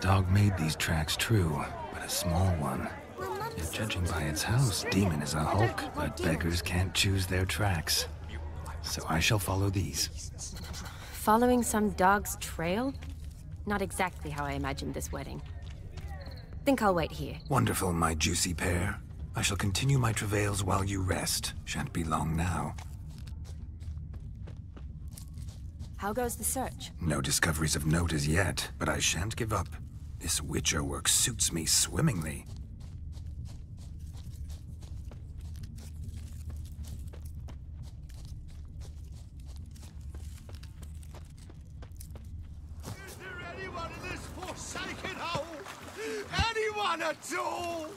dog made these tracks true, but a small one. If judging by its house, Demon is a hulk, but beggars can't choose their tracks. So I shall follow these. Following some dog's trail? Not exactly how I imagined this wedding. Think I'll wait here. Wonderful, my juicy pair. I shall continue my travails while you rest. Shan't be long now. How goes the search? No discoveries of note as yet, but I shan't give up. This Witcher work suits me swimmingly. Is there anyone in this forsaken hole? Anyone at all?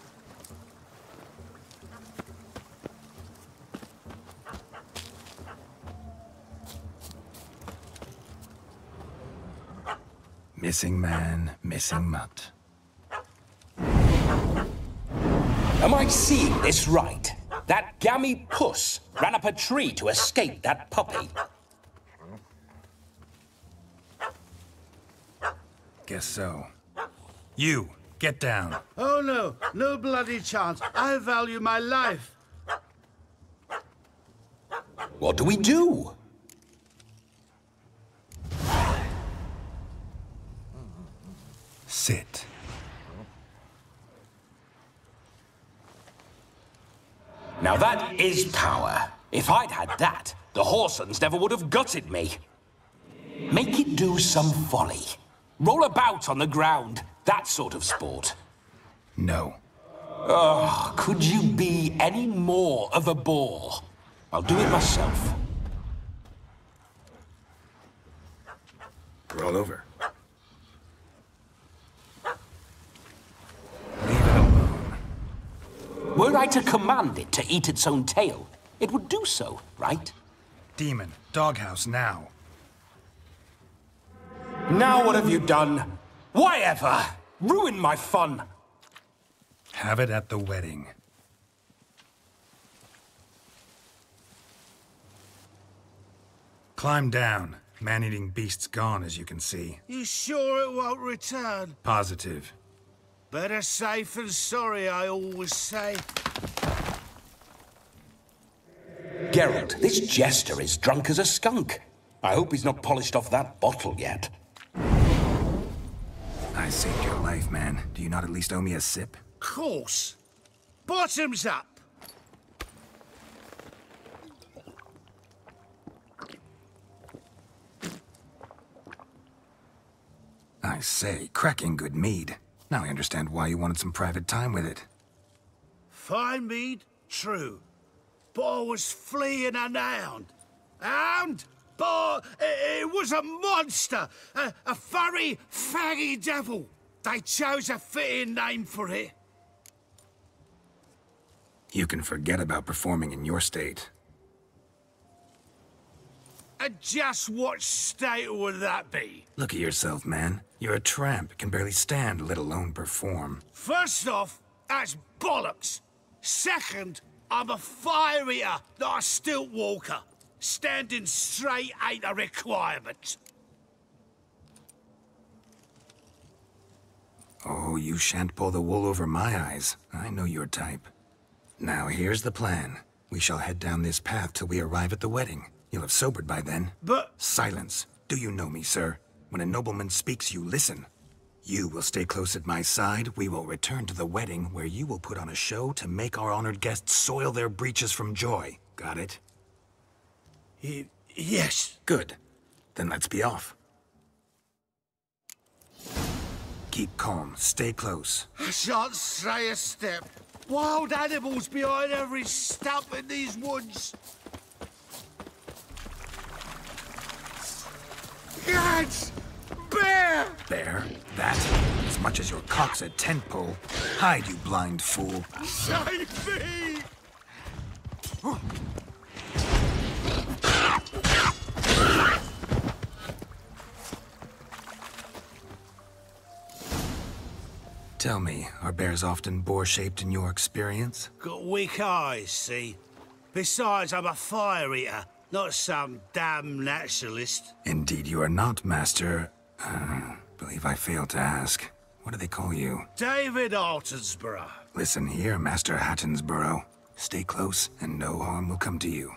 Missing man, missing mutt. Am I seeing this right? That gammy puss ran up a tree to escape that puppy. Guess so. You, get down. Oh no, no bloody chance. I value my life. What do we do? Sit. Now that is power. If I'd had that, the Horsons never would have gutted me. Make it do some folly. Roll about on the ground. That sort of sport. No. Oh, could you be any more of a bore? I'll do it myself. Roll over. Leave it alone. Were I to command it to eat its own tail, it would do so, right? Demon, doghouse now. Now what have you done? Why ever? Ruin my fun. Have it at the wedding. Climb down. Man-eating beast's gone, as you can see. You sure it won't return? Positive. Better safe than sorry, I always say. Geralt, this jester is drunk as a skunk. I hope he's not polished off that bottle yet. I saved your life, man. Do you not at least owe me a sip? Course. Bottoms up. I say, cracking good mead. Now I understand why you wanted some private time with it. Fine mead, true. But I was fleeing a hound. Hound? But it was a monster. A furry, faggy devil. They chose a fitting name for it. You can forget about performing in your state. And just what state would that be? Look at yourself, man. You're a tramp, can barely stand, let alone perform. First off, that's bollocks. Second, I'm a fire eater, not a stilt walker. Standing straight ain't a requirement. Oh, you shan't pull the wool over my eyes. I know your type. Now, here's the plan. We shall head down this path till we arrive at the wedding. You'll have sobered by then. But... Silence. Do you know me, sir? When a nobleman speaks, you listen. You will stay close at my side. We will return to the wedding, where you will put on a show to make our honored guests soil their breeches from joy. Got it? Yes. Good. Then let's be off. Keep calm. Stay close. I shan't stray a step. Wild animals behind every stump in these woods. Gads! Bear! Bear? That? As much as your cock's a tent pole. Hide, you blind fool. Save me! Tell me, are bears often boar-shaped in your experience? Got weak eyes, see? Besides, I'm a fire eater, not some damn naturalist. Indeed you are not, Master. Believe I failed to ask. What do they call you? David Altonsborough. Listen here, Master Hattonsborough. Stay close, and no harm will come to you.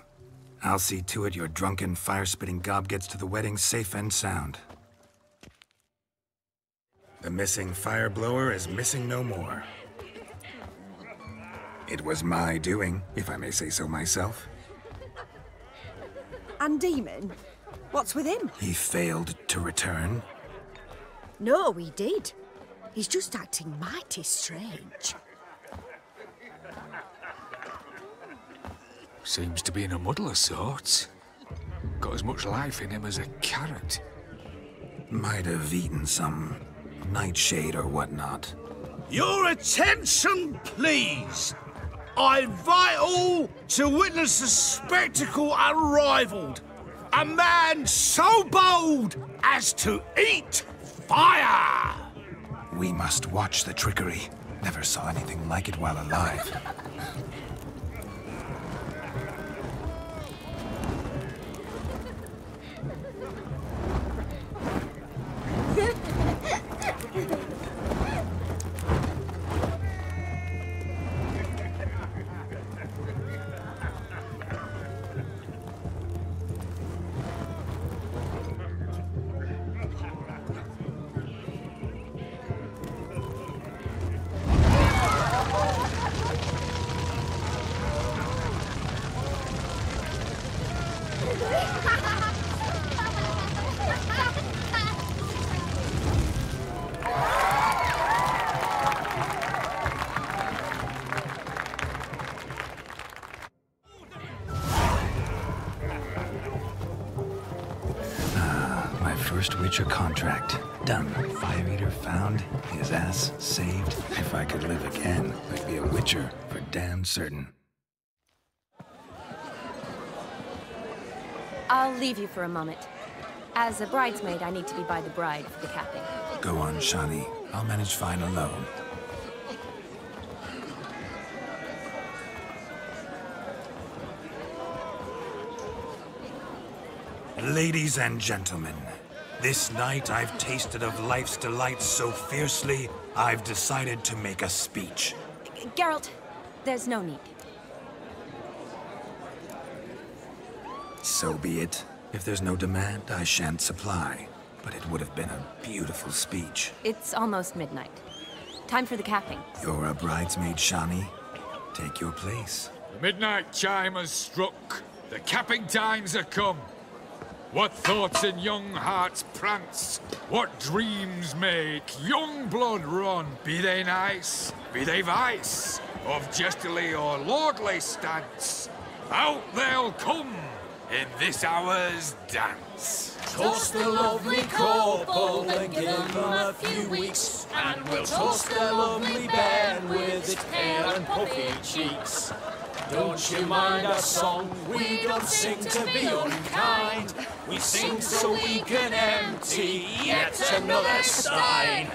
I'll see to it your drunken, fire-spitting gob gets to the wedding safe and sound. The missing fire blower is missing no more. It was my doing, if I may say so myself. And Demon? What's with him? He failed to return. No, he did. He's just acting mighty strange. Seems to be in a muddle of sorts. Got as much life in him as a carrot. Might have eaten some nightshade or whatnot. Your attention, please. I invite all to witness a spectacle unrivaled. A man so bold as to eat fire! We must watch the trickery. Never saw anything like it while alive. First Witcher contract. Done. Fire Eater found. His ass saved. If I could live again, I'd be a Witcher for damn certain. I'll leave you for a moment. As a bridesmaid, I need to be by the bride for the capping. Go on, Shani. I'll manage fine alone. Ladies and gentlemen, this night I've tasted of life's delights so fiercely, I've decided to make a speech. Geralt, there's no need. So be it. If there's no demand, I shan't supply. But it would have been a beautiful speech. It's almost midnight. Time for the capping. You're a bridesmaid, Shani. Take your place. The midnight chime has struck. The capping times are come. What thoughts in young hearts prance? What dreams make young blood run? Be they nice, be they vice, of jestily or lordly stance, out they'll come in this hour's dance. Toast the lovely couple and give them a few weeks, and we'll toast the lovely band with its pale and puffy cheeks. Don't you mind our song? We don't sing to be unkind. We sing so we can empty yet another stein.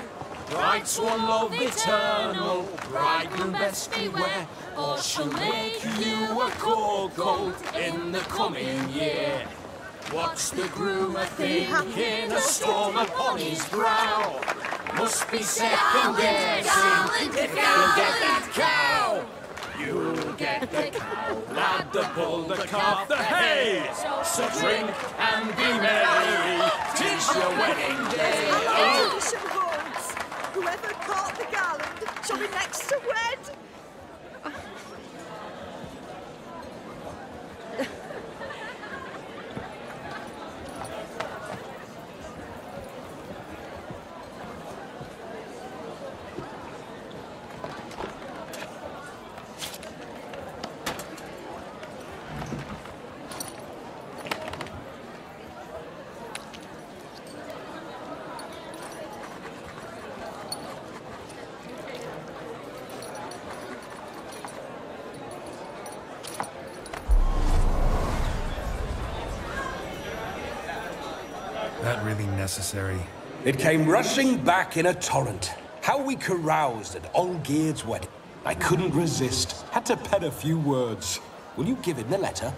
Bride's one love eternal, bridegroom best beware, or she'll make you a cold in the coming year. What's the groom a-thinking, a storm upon his brow? Must be second guessing if he'll get that cow. You'll get the cow, lad, the bull, the calf, the hay. So drink and be merry, 'tis your wedding day. Oh. Whoever caught the garland shall be next to wed. That really necessary? It came rushing back in a torrent. How we caroused at Olgierd's wedding. I couldn't resist. Had to pen a few words. Will you give him the letter?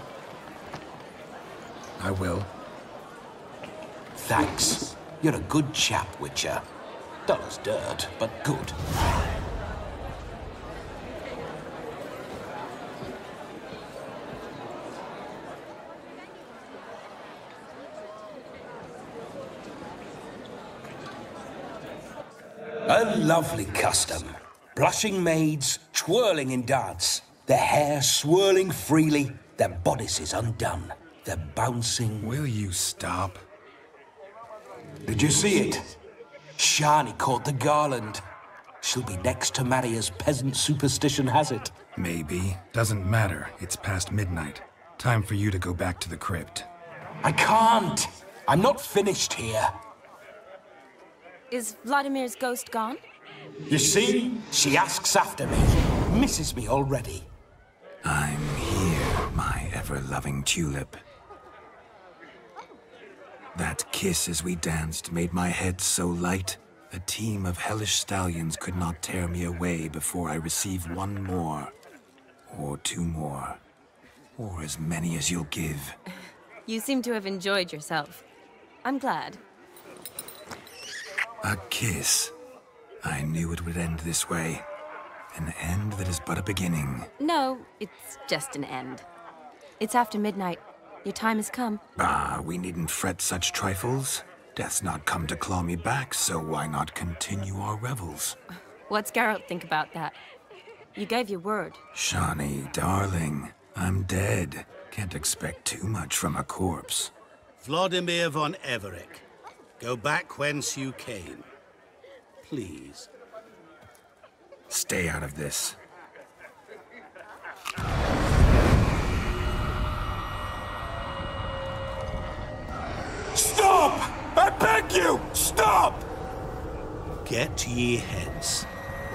I will. Thanks. You're a good chap, Witcher. Dull as dirt, but good. A lovely custom. Blushing maids, twirling in dance, their hair swirling freely, their bodices undone, their bouncing... Will you stop? Did you see it? Shani caught the garland. She'll be next to marry as peasant superstition has it. Maybe. Doesn't matter. It's past midnight. Time for you to go back to the crypt. I can't. I'm not finished here. Is Vladimir's ghost gone? You see? She asks after me. Misses me already. I'm here, my ever-loving tulip. That kiss as we danced made my head so light, a team of hellish stallions could not tear me away before I receive one more. Or two more. Or as many as you'll give. You seem to have enjoyed yourself. I'm glad. A kiss. I knew it would end this way. An end that is but a beginning. No, it's just an end. It's after midnight. Your time has come. Ah, we needn't fret such trifles. Death's not come to claw me back, so why not continue our revels? What's Geralt think about that? You gave your word. Shani, darling, I'm dead. Can't expect too much from a corpse. Vladimir von Everec, go back whence you came. Please. Stay out of this. Stop! I beg you! Stop! Get ye hence,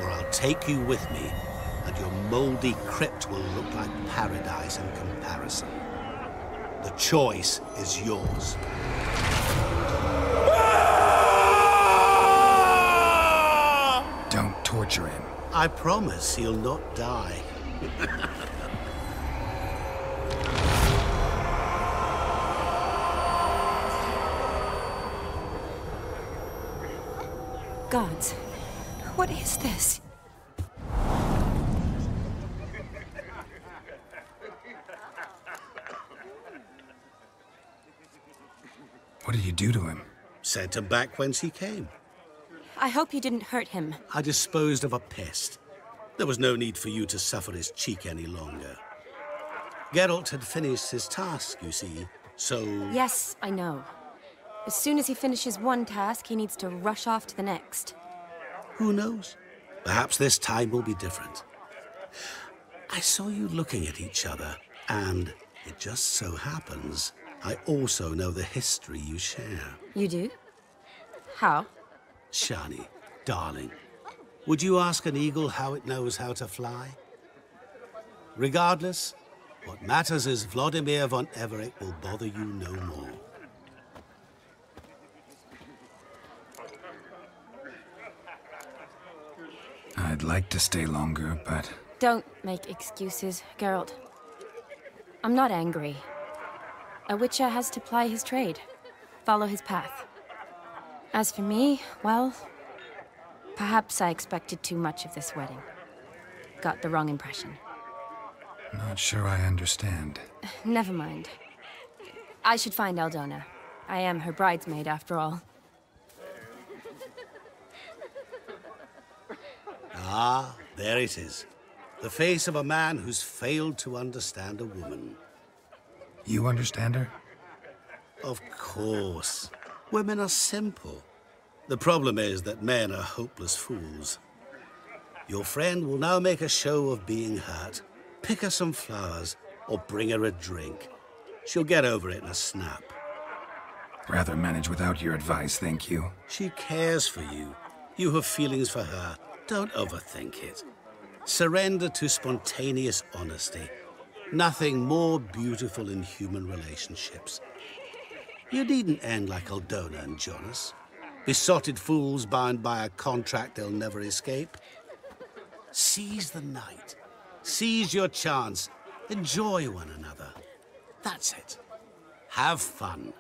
or I'll take you with me, and your moldy crypt will look like paradise in comparison. The choice is yours. Don't torture him. I promise he'll not die. Gods, what is this? What did you do to him? Sent him back whence he came. I hope you didn't hurt him. I disposed of a pest. There was no need for you to suffer his cheek any longer. Geralt had finished his task, you see, so... Yes, I know. As soon as he finishes one task, he needs to rush off to the next. Who knows? Perhaps this time will be different. I saw you looking at each other, and it just so happens I also know the history you share. You do? How? Shani, darling, would you ask an eagle how it knows how to fly? Regardless, what matters is Vladimir von Everec will bother you no more. I'd like to stay longer, but... Don't make excuses, Geralt. I'm not angry. A witcher has to ply his trade, follow his path. As for me, well, perhaps I expected too much of this wedding. Got the wrong impression. Not sure I understand. Never mind. I should find Aldona. I am her bridesmaid, after all. Ah, there it is. The face of a man who's failed to understand a woman. You understand her? Of course. Women are simple. The problem is that men are hopeless fools. Your friend will now make a show of being hurt, pick her some flowers, or bring her a drink. She'll get over it in a snap. Rather manage without your advice, thank you. She cares for you. You have feelings for her. Don't overthink it. Surrender to spontaneous honesty. Nothing more beautiful in human relationships. You needn't end like Aldona and Jonas. Besotted fools bound by a contract they'll never escape. Seize the night. Seize your chance. Enjoy one another. That's it. Have fun.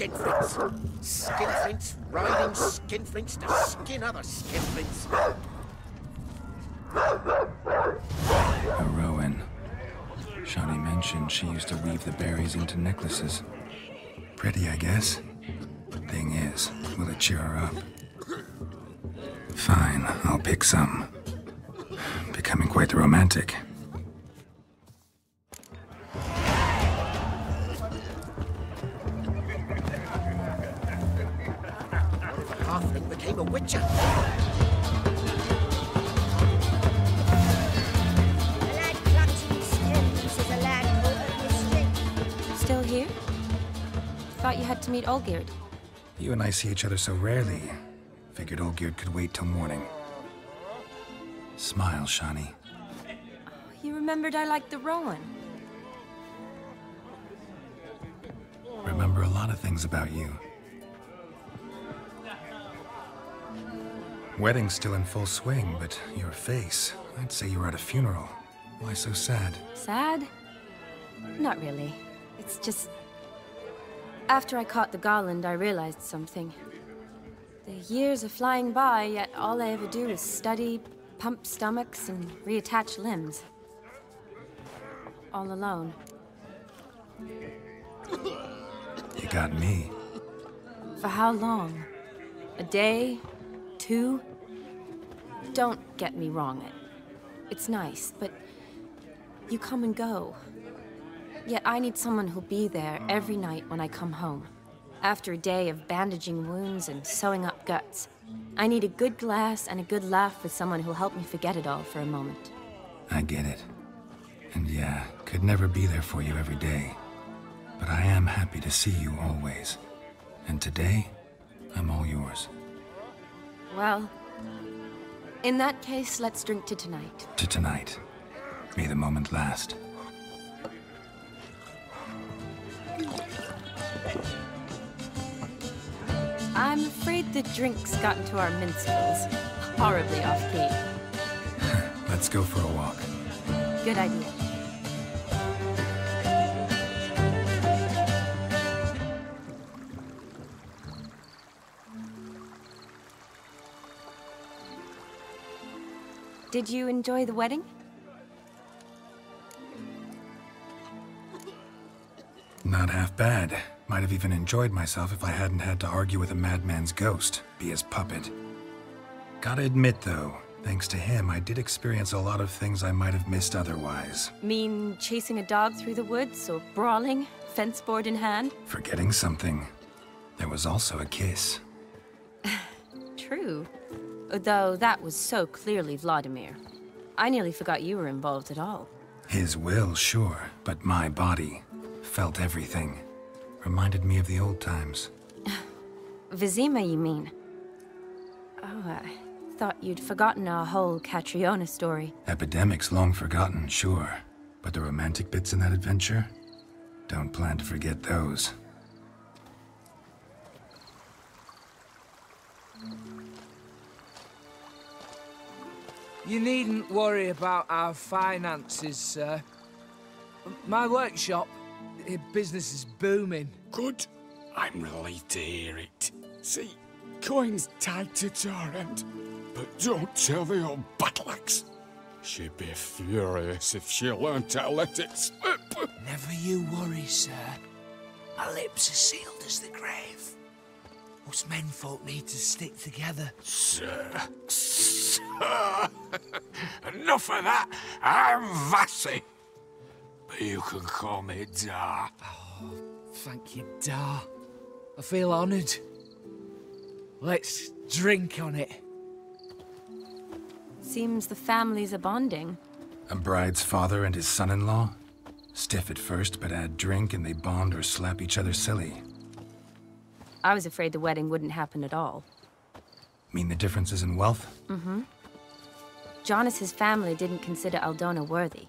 skinflints. Skinflints riding skinflints to skin other skinflints. Rowan. Shawnee mentioned she used to weave the berries into necklaces. Pretty, I guess. Thing is, will it cheer her up? Fine, I'll pick some. Becoming quite the romantic. The halfling became a witcher. Still here? Thought you had to meet Olgierd. You and I see each other so rarely. Figured Olgierd could wait till morning. Smile, Shawnee. You remembered I liked the Rowan. Remember a lot of things about you. Wedding's still in full swing, but your face, I'd say you were at a funeral. Why so sad? Sad? Not really. It's just... After I caught the garland, I realized something. The years are flying by, yet all I ever do is study, pump stomachs, and reattach limbs. All alone. You got me. For how long? A day? 2? Don't get me wrong. It's nice, but you come and go. Yet I need someone who'll be there every night when I come home. After a day of bandaging wounds and sewing up guts, I need a good glass and a good laugh with someone who'll help me forget it all for a moment. I get it. And yeah, could never be there for you every day. But I am happy to see you always. And today, I'm all yours. Well, in that case, let's drink to tonight. To tonight. May the moment last. I'm afraid the drink's got into our minstrels. Horribly off-key. Let's go for a walk. Good idea. Did you enjoy the wedding? Not half bad. Might have even enjoyed myself if I hadn't had to argue with a madman's ghost, be his puppet. Gotta admit, though, thanks to him, I did experience a lot of things I might have missed otherwise. Mean chasing a dog through the woods, or brawling, fence board in hand? Forgetting something. There was also a kiss. True. Though that was so clearly Vladimir. I nearly forgot you were involved at all. His will, sure, but my body felt everything. Reminded me of the old times. Vizima, you mean? Oh, I thought you'd forgotten our whole Catriona story. Epidemics long forgotten, sure. But the romantic bits in that adventure? Don't plan to forget those. You needn't worry about our finances, sir. My workshop, business is booming. Good. I'm relieved to hear it. See, coin's tied to Torrent, but don't tell the old battle-axe. She'd be furious if she learned to let it slip. Never you worry, sir. My lips are sealed as the grave. Us menfolk need to stick together. Sir. Enough of that. I'm Vassy. But you can call me Dar. Oh, thank you, Dar. I feel honoured. Let's drink on it. Seems the families are bonding. A bride's father and his son-in-law? Stiff at first, but add drink and they bond or slap each other silly. I was afraid the wedding wouldn't happen at all. Mean the differences in wealth? Mm-hmm. Jonas's family didn't consider Aldona worthy.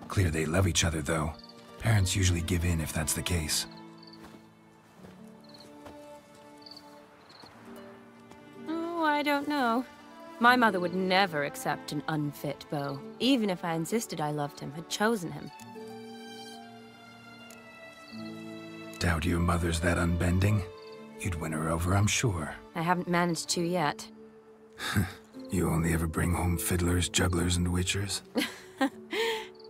Clear they love each other, though. Parents usually give in if that's the case. Oh, I don't know. My mother would never accept an unfit beau, even if I insisted I loved him, had chosen him. doubt your mother's that unbending. You'd win her over, I'm sure. I haven't managed to yet. You only ever bring home fiddlers, jugglers, and witchers?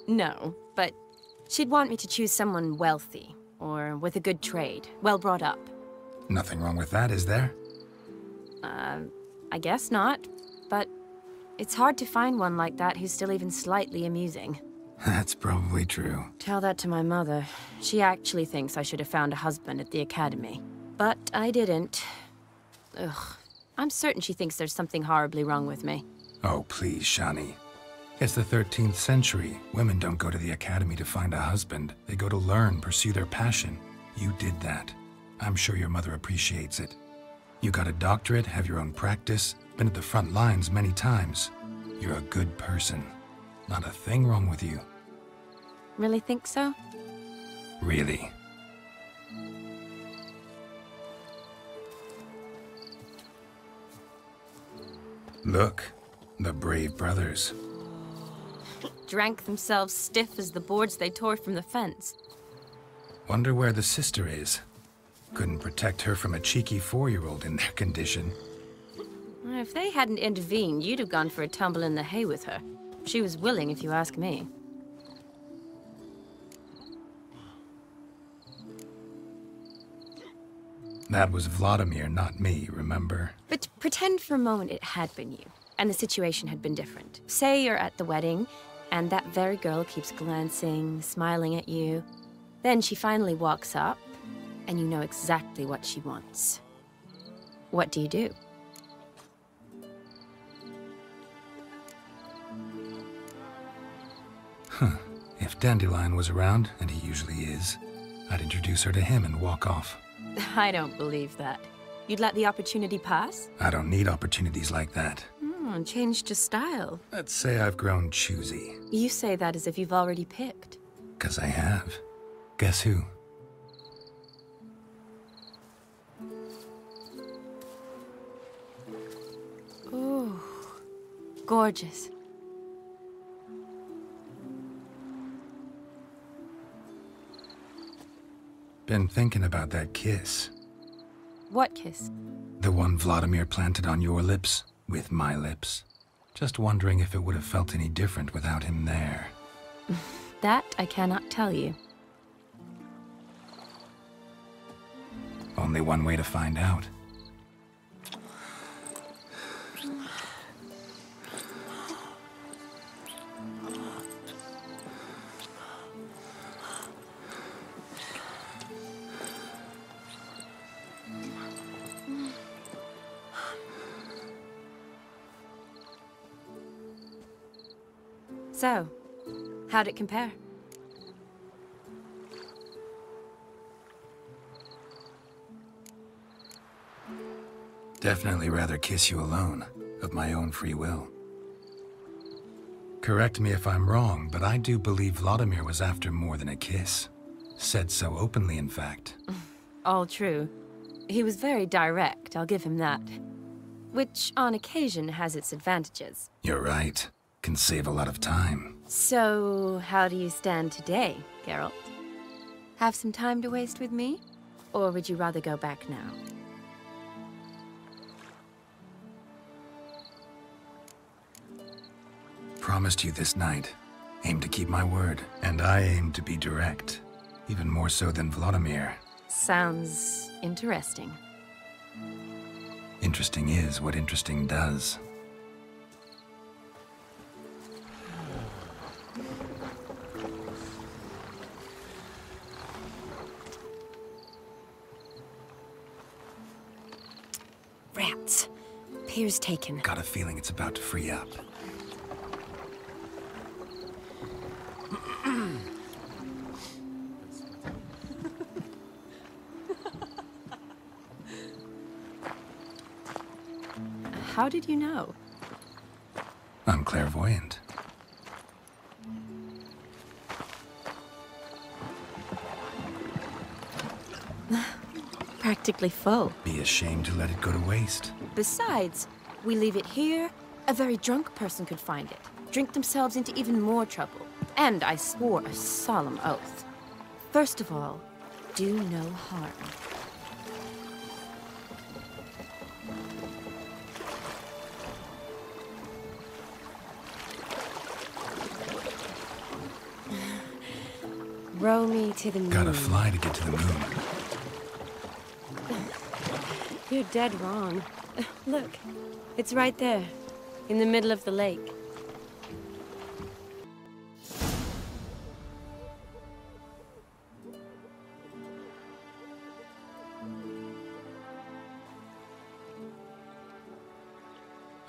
No, but she'd want me to choose someone wealthy, or with a good trade, well brought up. Nothing wrong with that, is there? I guess not, but it's hard to find one like that who's still even slightly amusing. That's probably true. Tell that to my mother. She actually thinks I should have found a husband at the academy. But I didn't. Ugh. I'm certain she thinks there's something horribly wrong with me. Oh, please, Shani. It's the 13th century. Women don't go to the academy to find a husband. They go to learn, pursue their passion. You did that. I'm sure your mother appreciates it. You got a doctorate, have your own practice, been at the front lines many times. You're a good person. Not a thing wrong with you. Really think so? Really. Look, the brave brothers. Drank themselves stiff as the boards they tore from the fence. Wonder where the sister is. Couldn't protect her from a cheeky 4-year-old in their condition. If they hadn't intervened, you'd have gone for a tumble in the hay with her. She was willing, if you ask me. That was Vladimir, not me, remember? But pretend for a moment it had been you, and the situation had been different. Say you're at the wedding, and that very girl keeps glancing, smiling at you. Then she finally walks up, and you know exactly what she wants. What do you do? If Dandelion was around, and he usually is, I'd introduce her to him and walk off. I don't believe that. You'd let the opportunity pass? I don't need opportunities like that. Changed your style. Let's say I've grown choosy. You say that as if you've already picked. 'Cause I have. Guess who? Ooh, gorgeous. Been thinking about that kiss. What kiss? The one Vladimir planted on your lips, with my lips. Just wondering if it would have felt any different without him there. That I cannot tell you. Only one way to find out. So, how'd it compare? Definitely rather kiss you alone, of my own free will. Correct me if I'm wrong, but I do believe Vladimir was after more than a kiss. Said so openly, in fact. All true. He was very direct, I'll give him that. Which, on occasion, has its advantages. You're right. Can save a lot of time. So, how do you stand today, Geralt? Have some time to waste with me? Or would you rather go back now? Promised you this night. Aim to keep my word. And I aim to be direct. Even more so than Vladimir. Sounds interesting. Interesting is what interesting does. Rats. Pier's taken. Got a feeling it's about to free up. How did you know? I'm clairvoyant. Practically full. Be ashamed to let it go to waste. Besides, we leave it here, a very drunk person could find it, drink themselves into even more trouble. And I swore a solemn oath. First of all, do no harm. Row me to the moon. Gotta fly to get to the moon. You're dead wrong. Look, it's right there, in the middle of the lake.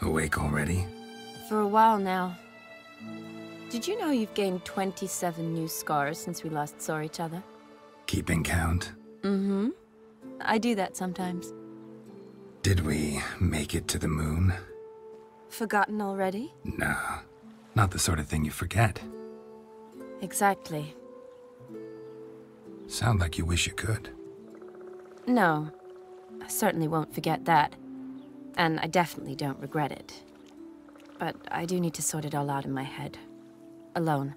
Awake already? For a while now. Did you know you've gained 27 new scars since we last saw each other? Keeping count? Mm-hmm. I do that sometimes. Did we make it to the moon? Forgotten already? No, not the sort of thing you forget. Exactly. Sound like you wish you could. No, I certainly won't forget that. And I definitely don't regret it. But I do need to sort it all out in my head. Alone.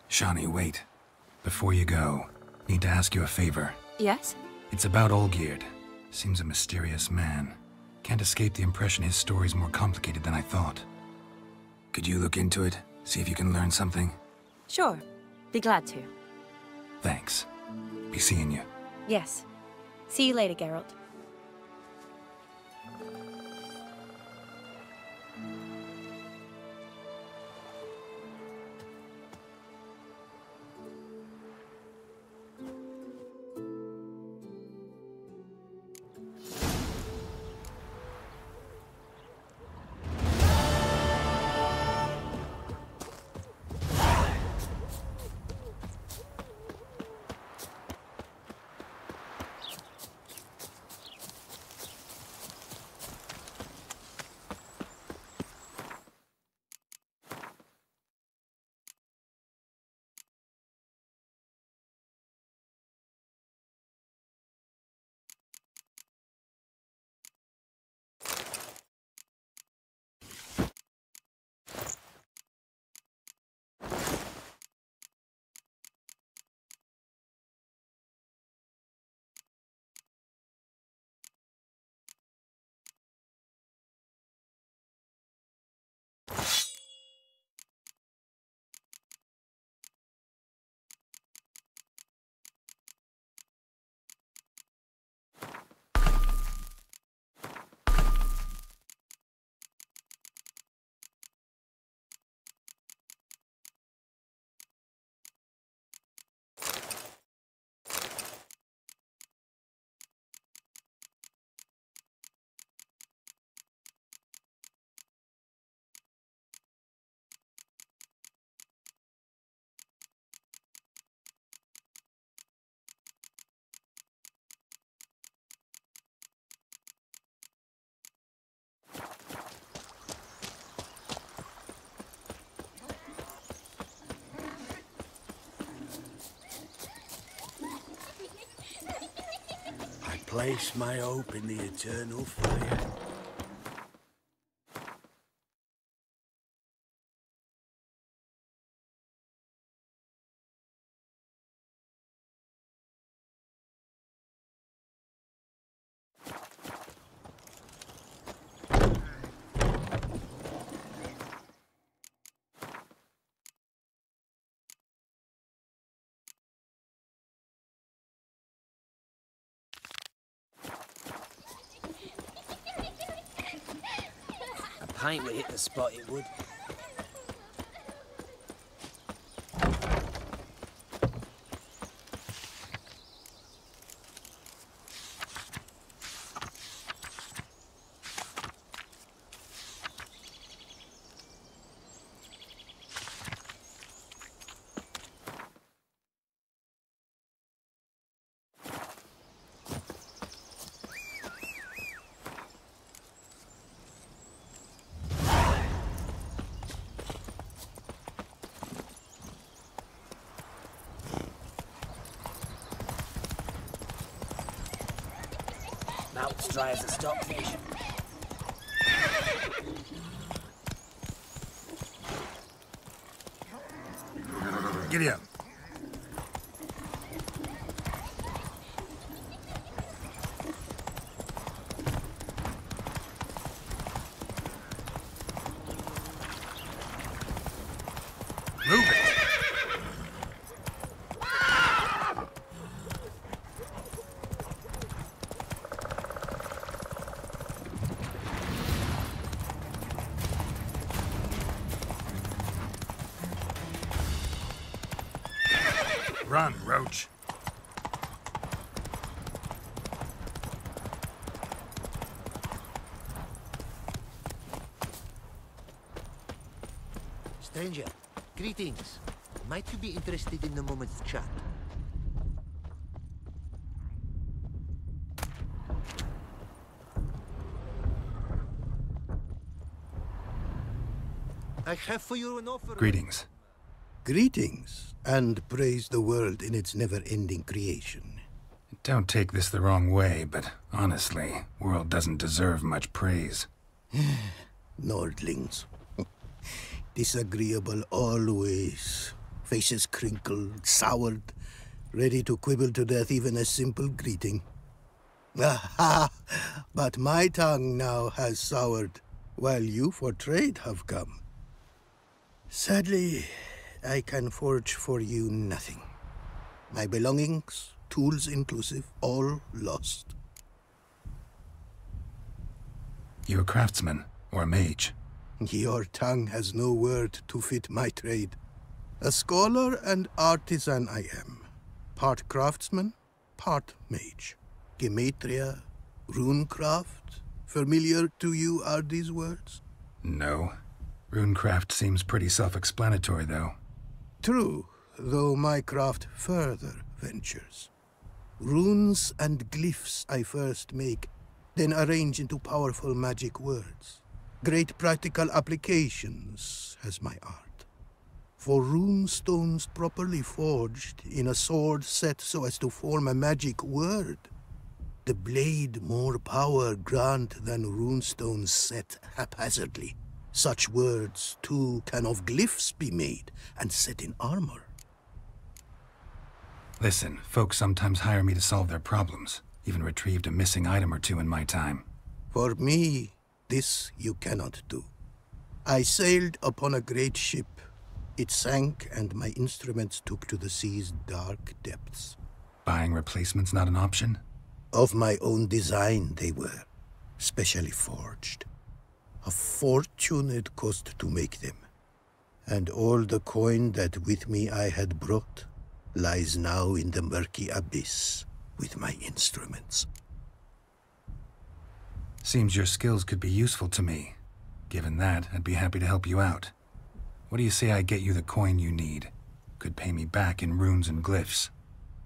Shawnee, wait. Before you go, need to ask you a favor. Yes? It's about Olgierd. Seems a mysterious man. Can't escape the impression his story's more complicated than I thought. Could you look into it? See if you can learn something? Sure. Be glad to. Thanks. Be seeing you. Yes. See you later, Geralt. Place my hope in the eternal fire. A pint would hit the spot, it would. Mouth's dry as a stockfish. Giddy up. Move it. Run, Roach. Stranger, greetings. Might you be interested in a moment's chat? I have for you an offer. Greetings. Greetings, and praise the world in its never-ending creation. Don't take this the wrong way, but honestly, world doesn't deserve much praise. Nordlings. Disagreeable always. Faces crinkled, soured, ready to quibble to death even a simple greeting. Aha! But my tongue now has soured, while you for trade have come. Sadly, I can forge for you nothing. My belongings, tools inclusive, all lost. You a craftsman, or a mage? Your tongue has no word to fit my trade. A scholar and artisan I am. Part craftsman, part mage. Gematria, runecraft. Familiar to you are these words? No. Runecraft seems pretty self-explanatory, though. True, though my craft further ventures. Runes and glyphs I first make, then arrange into powerful magic words. Great practical applications has my art. For rune stones properly forged in a sword set so as to form a magic word, the blade more power grant than runestones set haphazardly. Such words, too, can of glyphs be made and set in armor. Listen, folks sometimes hire me to solve their problems. Even retrieved a missing item or two in my time. For me, this you cannot do. I sailed upon a great ship. It sank, and my instruments took to the sea's dark depths. Buying replacements not an option? Of my own design they were, specially forged. A fortune it cost to make them. And all the coin that with me I had brought lies now in the murky abyss with my instruments. Seems your skills could be useful to me. Given that, I'd be happy to help you out. What do you say I get you the coin you need? Could pay me back in runes and glyphs.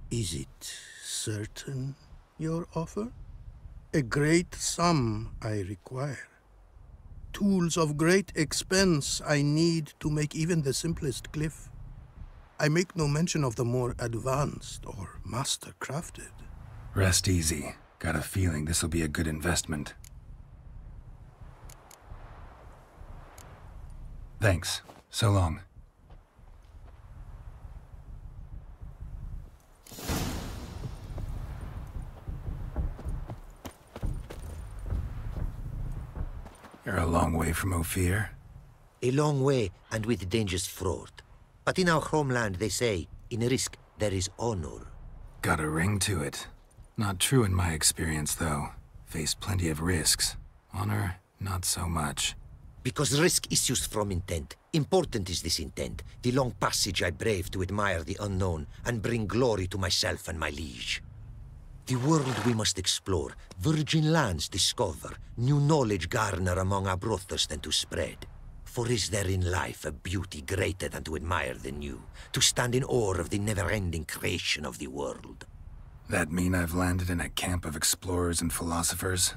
Is it certain, your offer? A great sum I require. Tools of great expense I need to make even the simplest glyph. I make no mention of the more advanced or master-crafted. Rest easy. Got a feeling this'll be a good investment. Thanks. So long. You're a long way from Ophir. A long way, and with dangers fraught. But in our homeland, they say, in risk, there is honor. Got a ring to it. Not true in my experience, though. Faced plenty of risks. Honor, not so much. Because risk issues from intent. Important is this intent. The long passage I brave to admire the unknown and bring glory to myself and my liege. The world we must explore, virgin lands discover, new knowledge garner among our brothers than to spread. For is there in life a beauty greater than to admire the new, to stand in awe of the never-ending creation of the world? That mean I've landed in a camp of explorers and philosophers?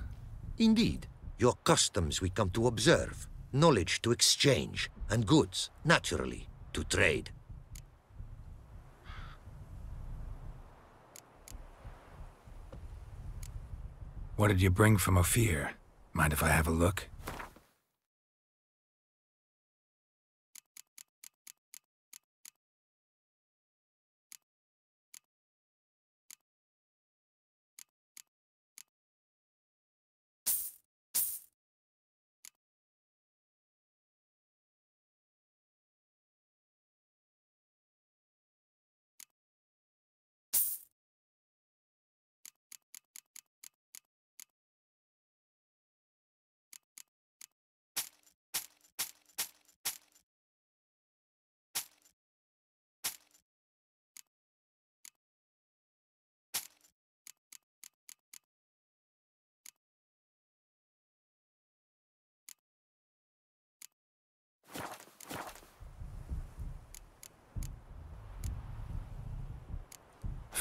Indeed. Your customs we come to observe, knowledge to exchange, and goods, naturally, to trade. What did you bring from Ophir? Mind if I have a look?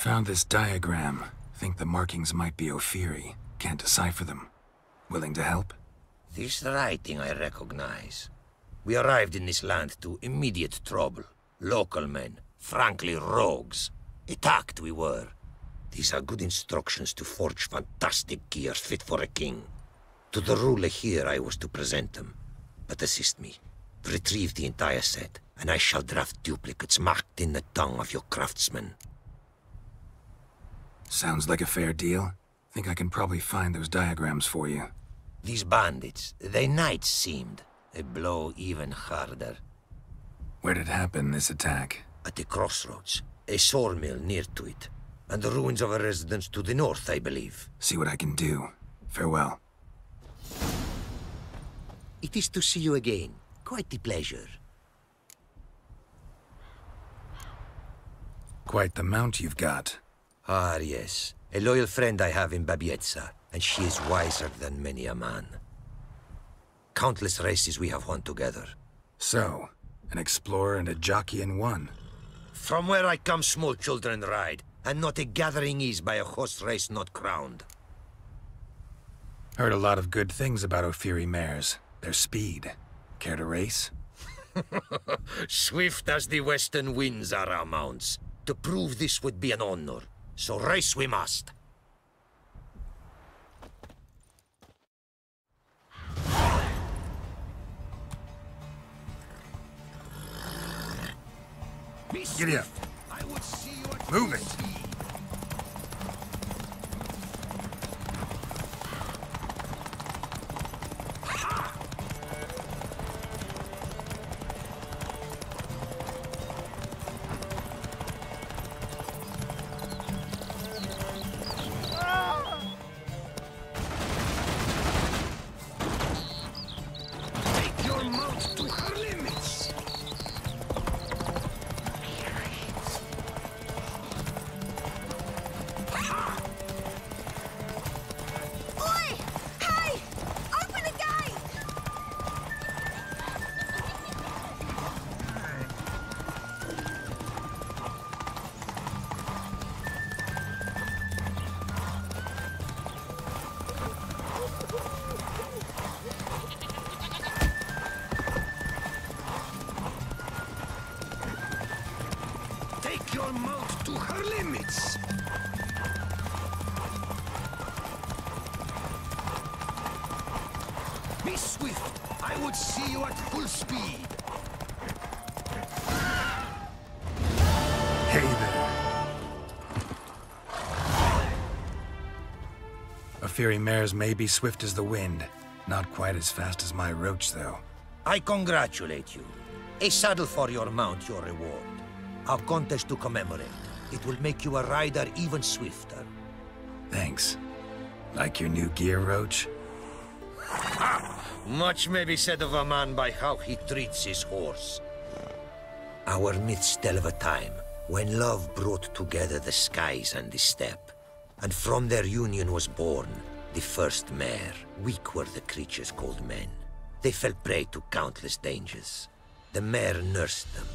Found this diagram. Think the markings might be Ophiri. Can't decipher them. Willing to help? This writing I recognize. We arrived in this land to immediate trouble. Local men, frankly rogues. Attacked we were. These are good instructions to forge fantastic gear fit for a king. To the ruler here I was to present them. But assist me. Retrieve the entire set, and I shall draft duplicates marked in the tongue of your craftsmen. Sounds like a fair deal. Think I can probably find those diagrams for you. These bandits, they knights seemed. They blow even harder. Where'd it happen, this attack? At the crossroads. A sawmill near to it. And the ruins of a residence to the north, I believe. See what I can do. Farewell. It is to see you again. Quite the pleasure. Quite the mount you've got. Ah, yes. A loyal friend I have in Babietza, and she is wiser than many a man. Countless races we have won together. So, an explorer and a jockey in one. From where I come, small children ride, and not a gathering is by a horse race not crowned. Heard a lot of good things about Ophiri mares. Their speed. Care to race? Swift as the western winds are our mounts. To prove this would be an honor. So race we must. Giddy up. Move it. Your mouth to her limits. Be swift. I would see you at full speed. Hey there. Ophiri mares may be swift as the wind. Not quite as fast as my roach, though. I congratulate you. A saddle for your mount, your reward. A contest to commemorate. It will make you a rider even swifter. Thanks. Like your new gear, Roach? Much may be said of a man by how he treats his horse. Our myths tell of a time when love brought together the skies and the steppe. And from their union was born the first mare. Weak were the creatures called men. They fell prey to countless dangers. The mare nursed them.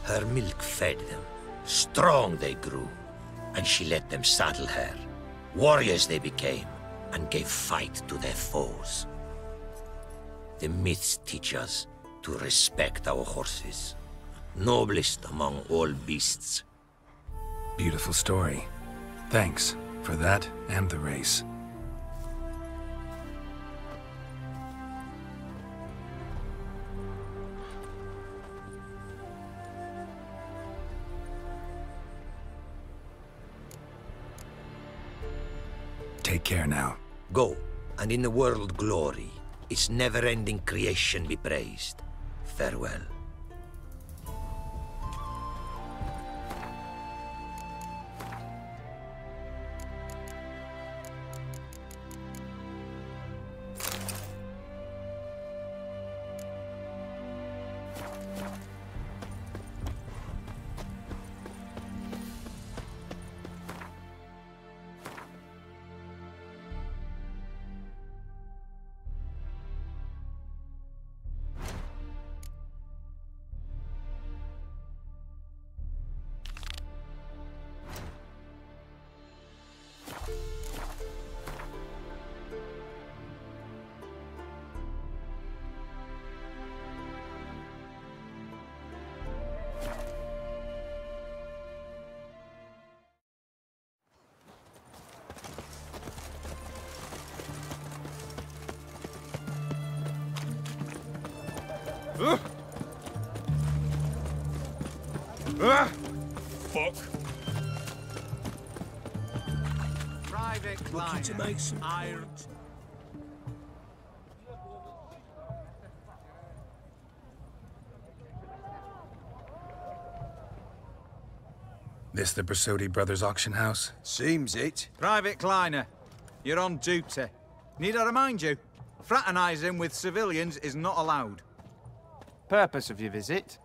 Her milk fed them. Strong they grew, and she let them saddle her. Warriors they became, and gave fight to their foes. The myths teach us to respect our horses, noblest among all beasts. Beautiful story. Thanks for that and the race. Take care now. Go, and in the world glory, its never-ending creation be praised. Farewell. Fuck. Private client. Looking to make some iron. This the Brasodi Brothers auction house? Seems it. Private Kleiner, you're on duty. Need I remind you? Fraternising with civilians is not allowed. Purpose of your visit?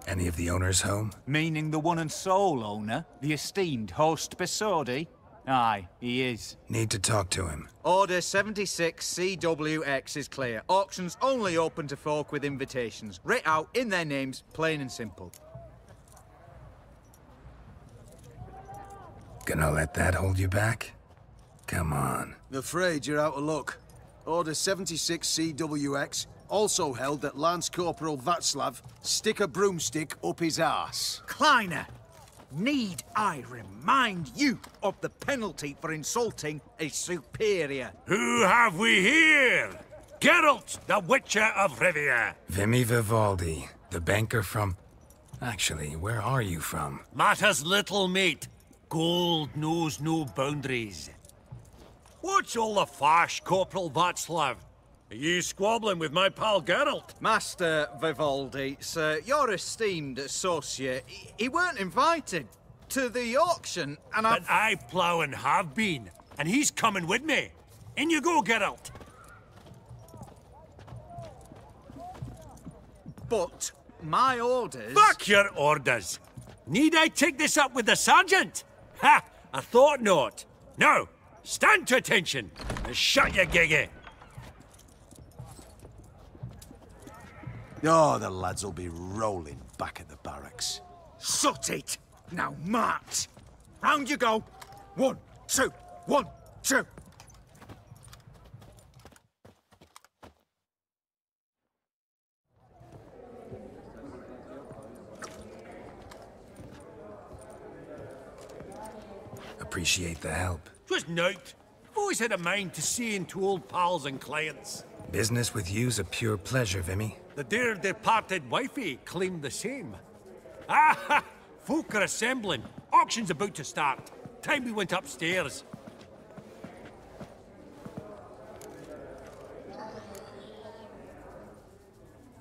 Any of the owners home? Meaning the one and sole owner, the esteemed host Besodi? Aye, he is. Need to talk to him. Order 76 CWX is clear. Auctions only open to folk with invitations. Writ out in their names, plain and simple. Gonna let that hold you back? Come on. Afraid you're out of luck. Order 76 CWX also held that Lance Corporal Václav stick a broomstick up his arse. Kleiner, need I remind you of the penalty for insulting a superior? Who have we here? Geralt, the Witcher of Rivia. Vimy Vivaldi, the banker from... Actually, where are you from? Matters little, mate. Gold knows no boundaries. What's all the fash, Corporal Václav? Are you squabbling with my pal Geralt? Master Vivaldi, sir, your esteemed associate, he weren't invited to the auction, and But I plough and have been, and he's coming with me. In you go, Geralt. But my orders... Fuck your orders! Need I take this up with the sergeant? Ha! I thought not. Now, stand to attention and shut your giggy. Oh, the lads will be rolling back at the barracks. Sut it! Now march! Round you go! 1, 2, 1, 2! Appreciate the help. Twas nout. I've always had a mind to seeing to old pals and clients. Business with you's a pure pleasure, Vimy. The dear departed wifey claimed the same. Ah! Folk are assembling. Auction's about to start. Time we went upstairs.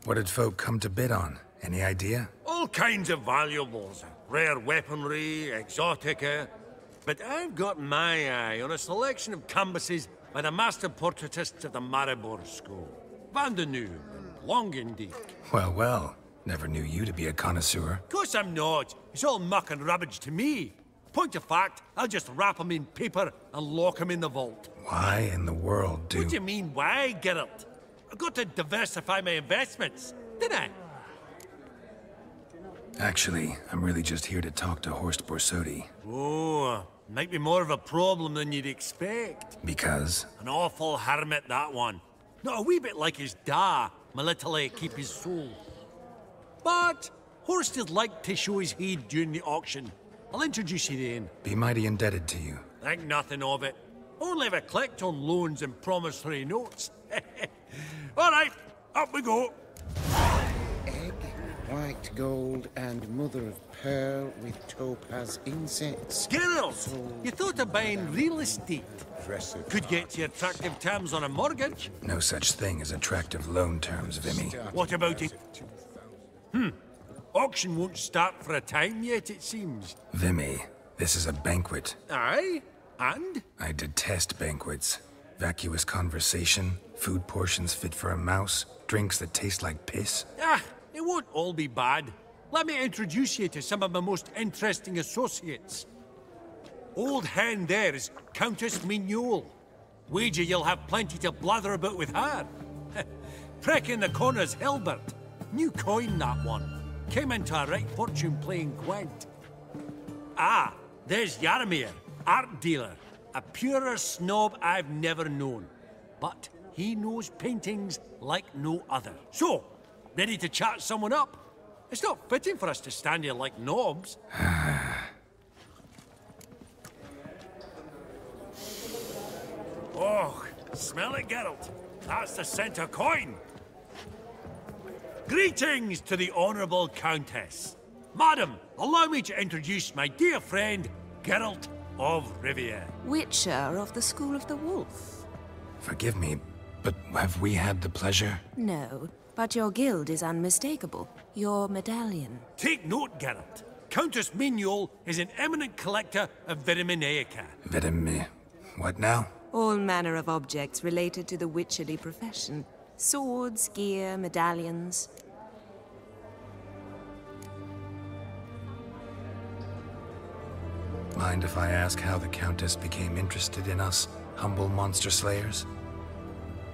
What did folk come to bid on? Any idea? All kinds of valuables. Rare weaponry, exotica. But I've got my eye on a selection of canvases by the master portraitists of the Maribor School. Van de Noob and Longendijk. Well, well. Never knew you to be a connoisseur. Of course I'm not. It's all muck and rubbish to me. Point of fact, I'll just wrap 'em in paper and lock 'em in the vault. Why in the world do... What do you mean, why, Geralt? I've got to diversify my investments, didn't I? Actually, I'm really just here to talk to Horst Borsodi. Oh, might be more of a problem than you'd expect. Because? An awful hermit, that one. Not a wee bit like his da, my little keep his soul. But Horst would like to show his heed during the auction. I'll introduce you then. Be mighty indebted to you. Think nothing of it. Only if I collect on loans and promissory notes. All right, up we go. Egg, white gold, and mother of pearl with topaz insets. Geralt, you thought of buying real estate. Could get you attractive terms on a mortgage. No such thing as attractive loan terms, Vimy. What about it? Auction won't start for a time yet, it seems. Vimy, this is a banquet. Aye? And? I detest banquets. Vacuous conversation, food portions fit for a mouse, drinks that taste like piss. Ah, it won't all be bad. Let me introduce you to some of my most interesting associates. Old hen there is Countess Mignole. Wager you'll have plenty to blather about with her. Prick in the corner's Hilbert. New coin, that one. Came into a right fortune playing quaint. Ah, there's Jaromir, art dealer. A purer snob I've never known. But he knows paintings like no other. So, ready to chat someone up? It's not fitting for us to stand here like knobs. Oh, Smell it, Geralt. That's the center coin. Greetings to the Honourable Countess. Madam, allow me to introduce my dear friend, Geralt of Rivia. Witcher of the School of the Wolf. Forgive me, but have we had the pleasure? No, but your guild is unmistakable. Your medallion. Take note, Geralt. Countess Mignol is an eminent collector of Vitaminaica. What now? All manner of objects related to the witcherly profession. Swords, gear, medallions. Mind if I ask how the Countess became interested in us, humble monster slayers?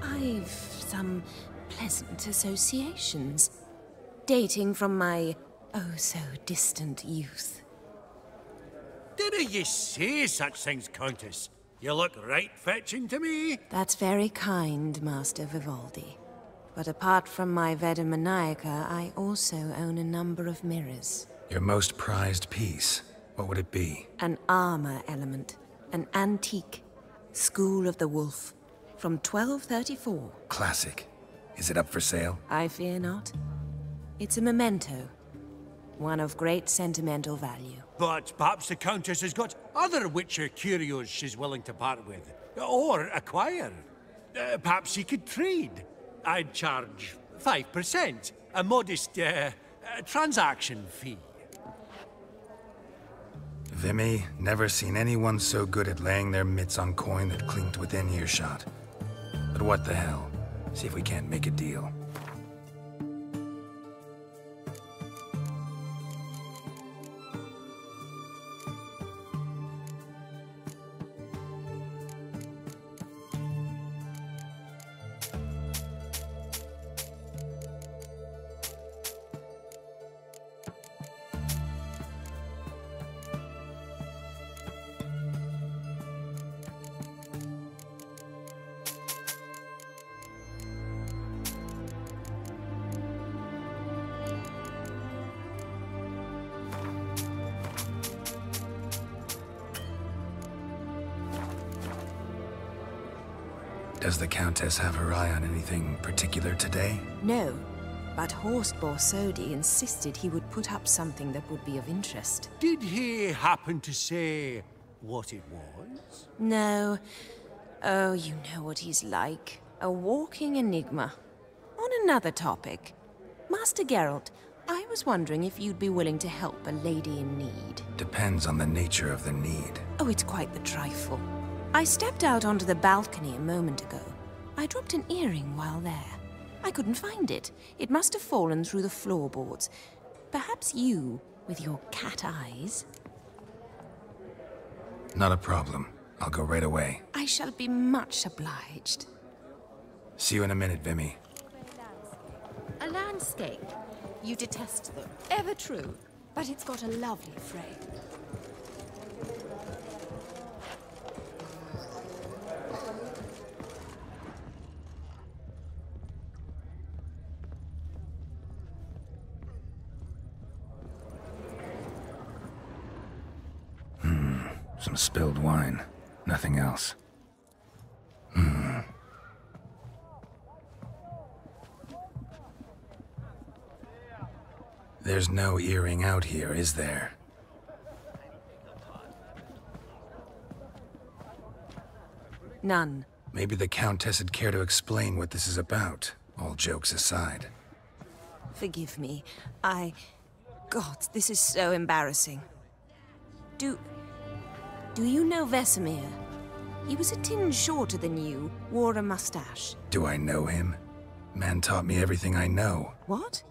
I've some pleasant associations, dating from my oh-so-distant youth. Didn't you say such things, Countess? You look right fetching to me. That's very kind, Master Vivaldi. But apart from my Vitaminaica, I also own a number of mirrors. Your most prized piece, what would it be? An armor element. An antique. School of the Wolf. From 1234. Classic. Is it up for sale? I fear not. It's a memento. One of great sentimental value. But perhaps the Countess has got other Witcher curios she's willing to part with. Or acquire. Perhaps he could trade. I'd charge 5%. A modest, transaction fee. Vimy, never seen anyone so good at laying their mitts on coin that clinked within earshot. But what the hell? See if we can't make a deal. Does the Countess have her eye on anything particular today? No, but Horst Borsodi insisted he would put up something that would be of interest. Did he happen to say what it was? No. Oh, you know what he's like. A walking enigma. On another topic, Master Geralt, I was wondering if you'd be willing to help a lady in need. Depends on the nature of the need. Oh, it's quite the trifle. I stepped out onto the balcony a moment ago. I dropped an earring while there. I couldn't find it. It must have fallen through the floorboards. Perhaps you, with your cat eyes... Not a problem. I'll go right away. I shall be much obliged. See you in a minute, Vimy. A landscape. You detest them. Ever true. But it's got a lovely frame. Some spilled wine. Nothing else. There's no earring out here, is there? None. Maybe the Countess would care to explain what this is about, all jokes aside. Forgive me. God, this is so embarrassing. Do you know Vesemir? He was a tinge shorter than you, wore a mustache. Do I know him? Man taught me everything I know. What?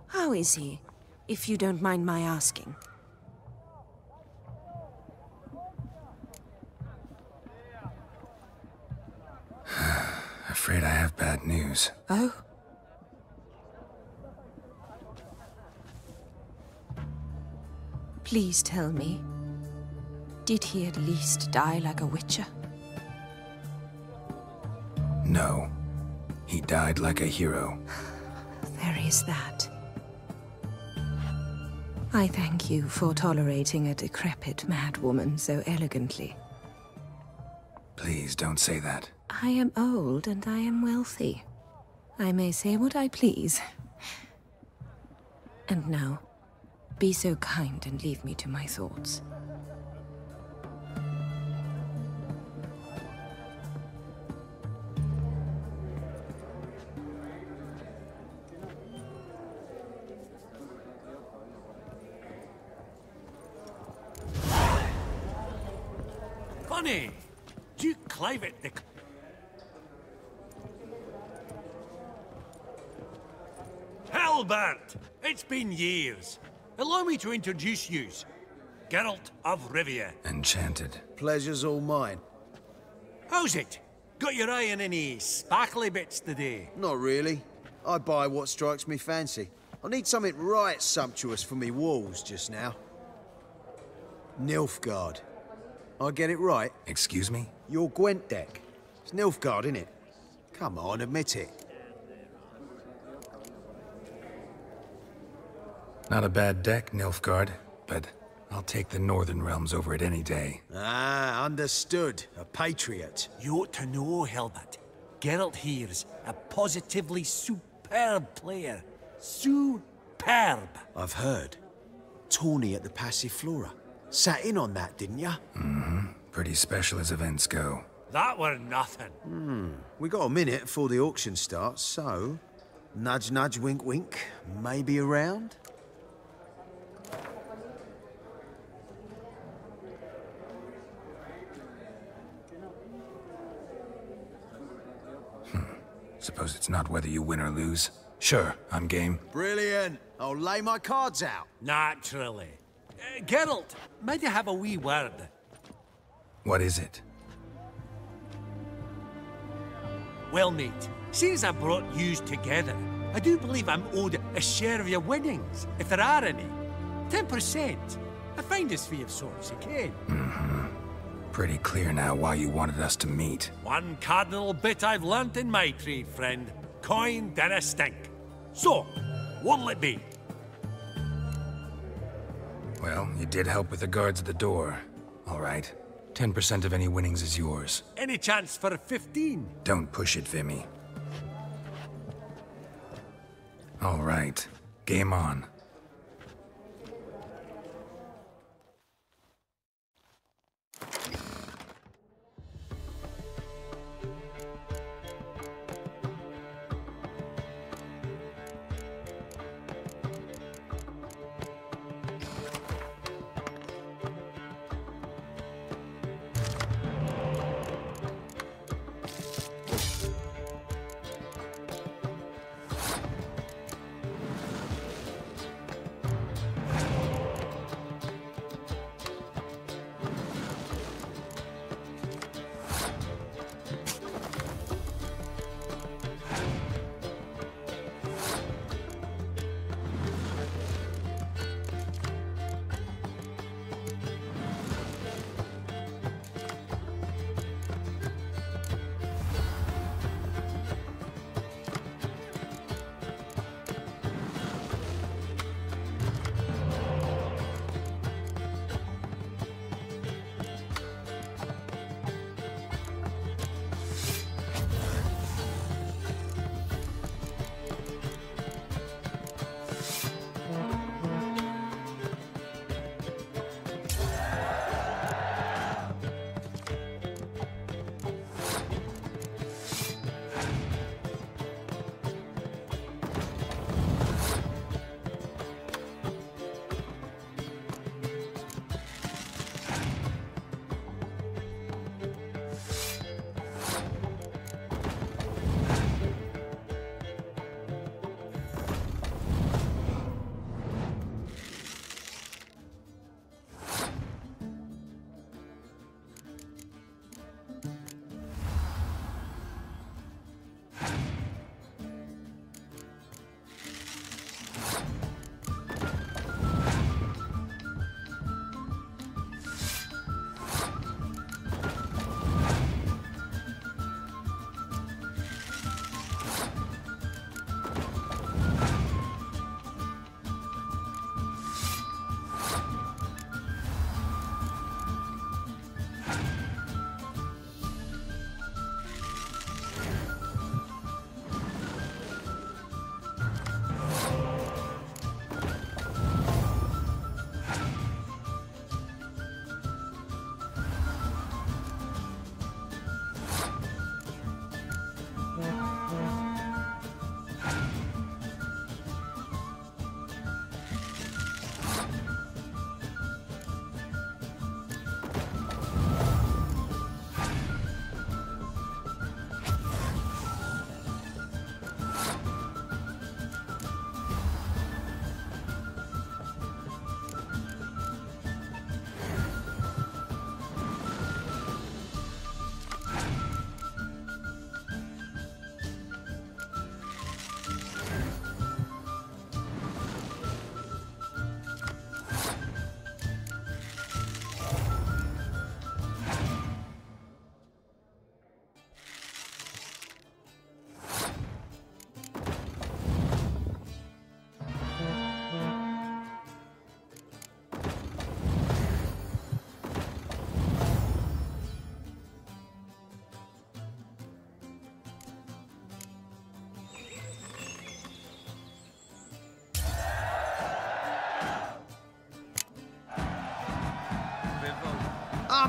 How is he, if you don't mind my asking? Afraid I have bad news. Oh? Please tell me. Did he at least die like a witcher? No. He died like a hero. There is that. I thank you for tolerating a decrepit madwoman so elegantly. Please don't say that. I am old and I am wealthy. I may say what I please. And now, be so kind and leave me to my thoughts. Funny! Duke Clivet the... Halbert! It's been years. Allow me to introduce yous. Geralt of Rivia. Enchanted. Pleasure's all mine. How's it? Got your eye on any sparkly bits today? Not really. I buy what strikes me fancy. I need something right sumptuous for me walls just now. Nilfgaard. I get it right? Excuse me? Your Gwent deck. It's Nilfgaard, innit? Come on, admit it. Not a bad deck, Nilfgaard, but I'll take the Northern Realms over it any day. Ah, understood. A patriot. You ought to know, Halbert. Geralt here's a positively superb player. Superb. I've heard. Tawny at the Passiflora. Sat in on that, didn't ya? Mm-hmm. Pretty special as events go. That were nothing. We got a minute before the auction starts, so... Nudge, nudge, wink, wink. Maybe around? Suppose it's not whether you win or lose. Sure, I'm game. Brilliant. I'll lay my cards out. Naturally. Geralt, might I have a wee word? What is it? Well, mate, seeing as I brought yous together, I do believe I'm owed a share of your winnings, if there are any. 10%. A finder's fee of sorts, you can. Mm-hmm. Pretty clear now why you wanted us to meet. One cardinal bit I've learnt in my trade, friend. Coin dinna stink. So, what'll it be? Well, you did help with the guards at the door. All right. 10% of any winnings is yours. Any chance for a 15? Don't push it, Vimy. All right. Game on.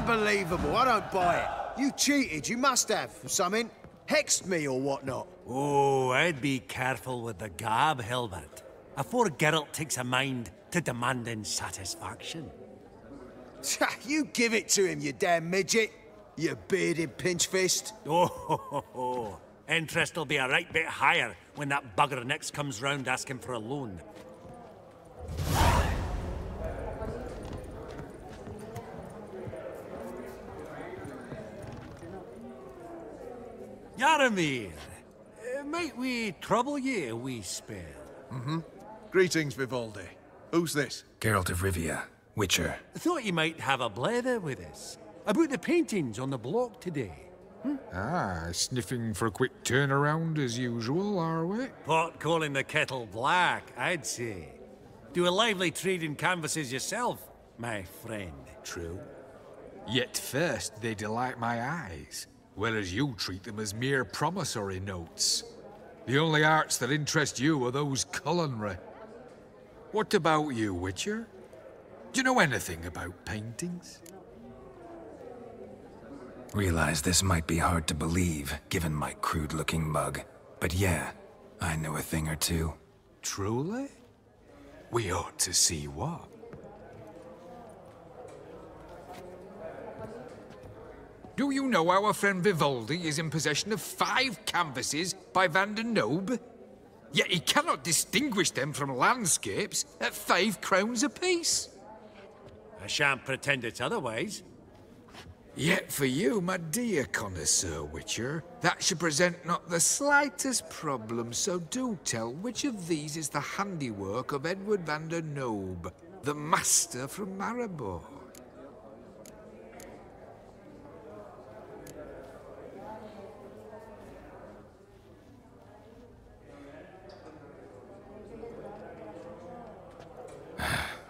Unbelievable. I don't buy it. You cheated. You must have, for something. Hexed me or whatnot. Oh, I'd be careful with the gab, Hilbert. Afore Geralt takes a mind to demanding satisfaction. You give it to him, you damn midget. You bearded pinchfist. Oh, interest will be a right bit higher when that bugger next comes round asking for a loan. Yaramir, might we trouble ye a wee spell? Mm-hmm. Greetings, Vivaldi. Who's this? Geralt of Rivia, Witcher. Thought you might have a blether with us. About the paintings on the block today. Ah, sniffing for a quick turnaround as usual, are we? Pot calling the kettle black, I'd say. Do a lively trade in canvases yourself, my friend. True. Yet first they delight my eyes, whereas you treat them as mere promissory notes. The only arts that interest you are those culinary. What about you, Witcher? Do you know anything about paintings? Realize this might be hard to believe, given my crude-looking mug. But yeah, I know a thing or two. Truly? We ought to see what. Do you know our friend Vivaldi is in possession of 5 canvases by Van der Nobe? Yet he cannot distinguish them from landscapes at 5 crowns apiece. I shan't pretend it's otherwise. Yet for you, my dear connoisseur Witcher, that should present not the slightest problem, so do tell which of these is the handiwork of Edward van der Nobe, the master from Maribor.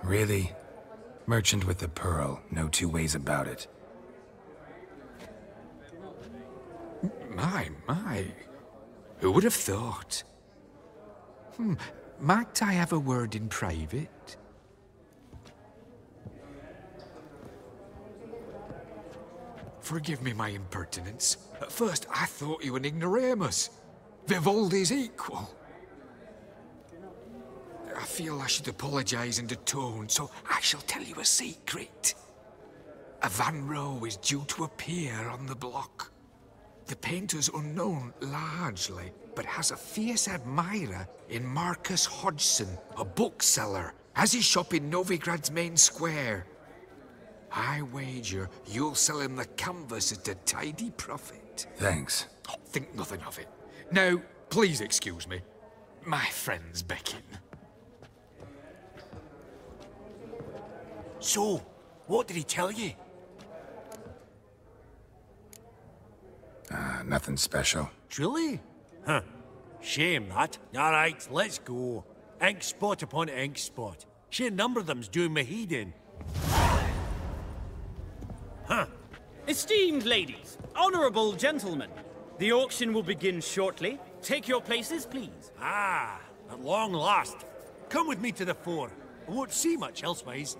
Really? Merchant with the pearl, no two ways about it. My. Who would have thought? Might I have a word in private? Forgive me my impertinence. At first I thought you an ignoramus. Vivaldi's equal. I feel I should apologize and atone, so I shall tell you a secret. A Van Row is due to appear on the block. The painter's unknown, largely, but has a fierce admirer in Marcus Hodgson, a bookseller, has his shop in Novigrad's main square. I wager you'll sell him the canvas at a tidy profit. Thanks. Oh, think nothing of it. Now, please excuse me. My friend's becking. So, what did he tell you? Nothing special. Truly? Huh. Shame that. All right, let's go. Ink spot upon ink spot. Sheer number of them's doing me heed in. Huh. Esteemed ladies, honorable gentlemen, the auction will begin shortly. Take your places, please. Ah, at long last. Come with me to the fore. I won't see much elsewise.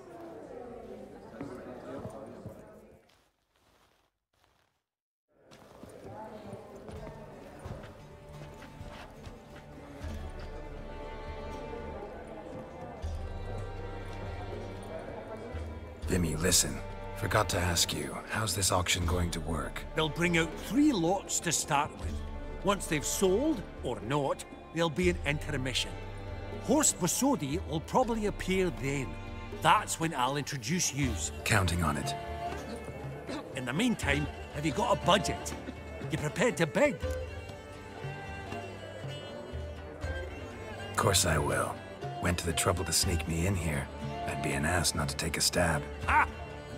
Vimy, listen. Forgot to ask you, how's this auction going to work? They'll bring out 3 lots to start with. Once they've sold, or not, there'll be an intermission. Horst Bosodi will probably appear then. That's when I'll introduce yous. Counting on it. In the meantime, have you got a budget? You prepared to bid? Of course I will. Went to the trouble to sneak me in here. I'd be an ass not to take a stab. Ha!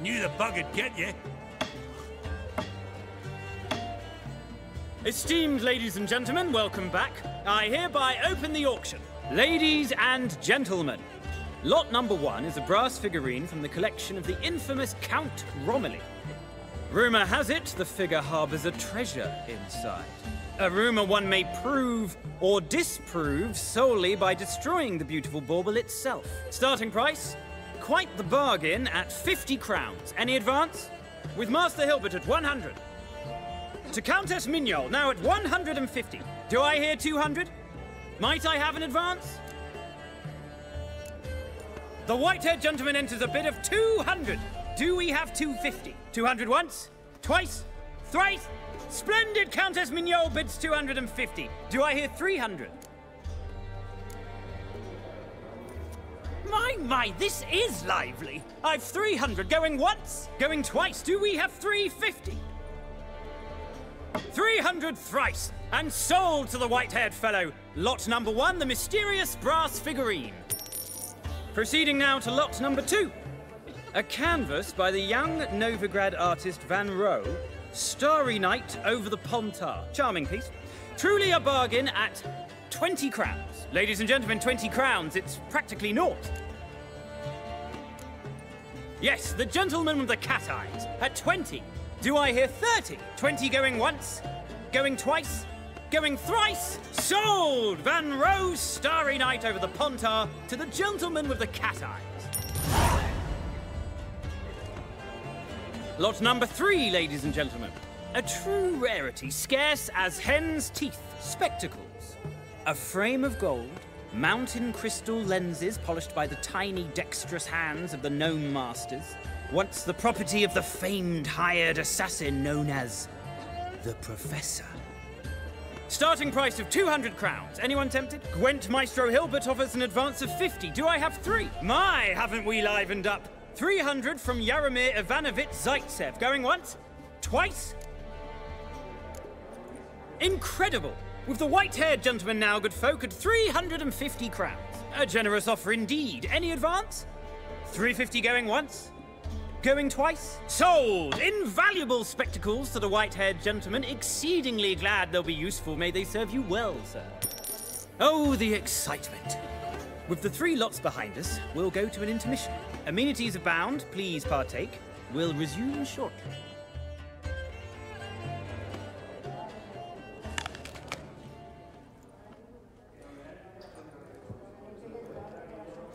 Knew the bug'd get you. Esteemed ladies and gentlemen, welcome back. I hereby open the auction. Ladies and gentlemen, lot number 1 is a brass figurine from the collection of the infamous Count Romilly. Rumor has it the figure harbors a treasure inside. A rumor one may prove or disprove solely by destroying the beautiful bauble itself. Starting price? Quite the bargain at 50 crowns. Any advance? with Master Hilbert at 100. To Countess Mignol, now at 150. Do I hear 200? Might I have an advance? The white-haired gentleman enters a bid of 200. Do we have 250? 200 once? Twice? Thrice? Splendid! Countess Mignol bids 250. Do I hear 300? My, this is lively. I've 300 going once, going twice. Do we have 350? 300 thrice, and sold to the white-haired fellow. Lot number 1, the mysterious brass figurine. Proceeding now to lot number 2. A canvas by the young Novigrad artist Van Rohe, Starry Night over the Pontar. Charming piece. Truly a bargain at 20 crowns. Ladies and gentlemen, 20 crowns, it's practically naught. Yes, the gentleman with the cat eyes at 20. Do I hear 30? 20 going once, going twice, going thrice. Sold! Van Rohe's Starry Night over the Pontar to the gentleman with the cat eyes. Lot number 3, ladies and gentlemen. A true rarity, scarce as hen's teeth. Spectacles. A frame of gold, mountain crystal lenses polished by the tiny, dexterous hands of the gnome masters. Once the property of the famed hired assassin known as the Professor. Starting price of 200 crowns. Anyone tempted? Gwent Maestro Hilbert offers an advance of 50. Do I have 3? My, haven't we livened up? 300 from Yaromir Ivanovich Zaitsev. Going once? Twice? Incredible! With the white-haired gentleman now, good folk, at 350 crowns. A generous offer indeed. Any advance? 350 going once? Going twice? Sold! Invaluable spectacles to the white-haired gentleman. Exceedingly glad they'll be useful. May they serve you well, sir. Oh, the excitement. With the 3 lots behind us, we'll go to an intermission. Amenities abound. Please partake. We'll resume shortly.